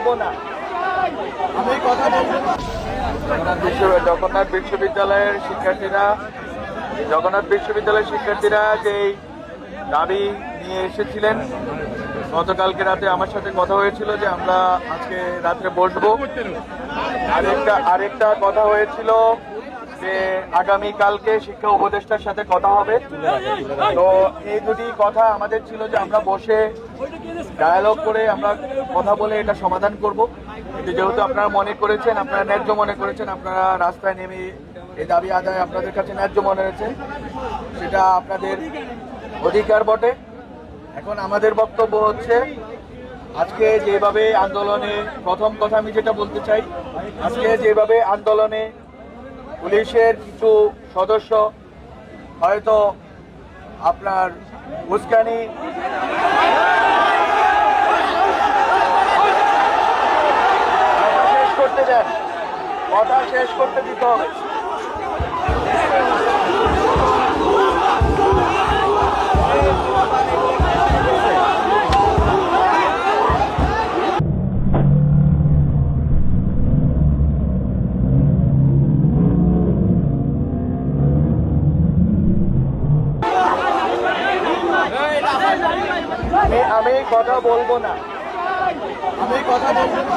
বলবো না, আমি কথা বলবো না। জগন্নাথ বিশ্ববিদ্যালয়ের শিক্ষার্থীরা যেই দাবি নিয়ে এসেছিলেন, গতকালকে রাতে আমার সাথে কথা হয়েছিল যে আমরা আজকে রাত্রে বসবো। আরেকটা কথা হয়েছিল যে আগামীকালকে শিক্ষা উপদেষ্টার সাথে কথা হবে। তো এই দুটি কথা আমাদের ছিল যে আমরা বসে ডায়ালগ করে আমরা কথা বলে এটা সমাধান করব। কিন্তু যেহেতু আপনারা মনে করেছেন, আপনারা ন্যায্য মনে করেছেন, আপনারা রাস্তায় নেমে এই দাবি আদায় আপনাদের কাছে ন্যায্য মনে হয়েছে, সেটা আপনাদের অধিকার বটে। এখন আমাদের বক্তব্য হচ্ছে, আজকে যেভাবে আন্দোলনে, প্রথম কথা আমি যেটা বলতে চাই, আজকে যেভাবে আন্দোলনে পুলিশের কিছু সদস্য হয়তো আপনার উস্কানি শেষ করতে দেন, কথা শেষ করতে দিতে হবে। আমি কথা বলবো না, আমি কথা বলবো না।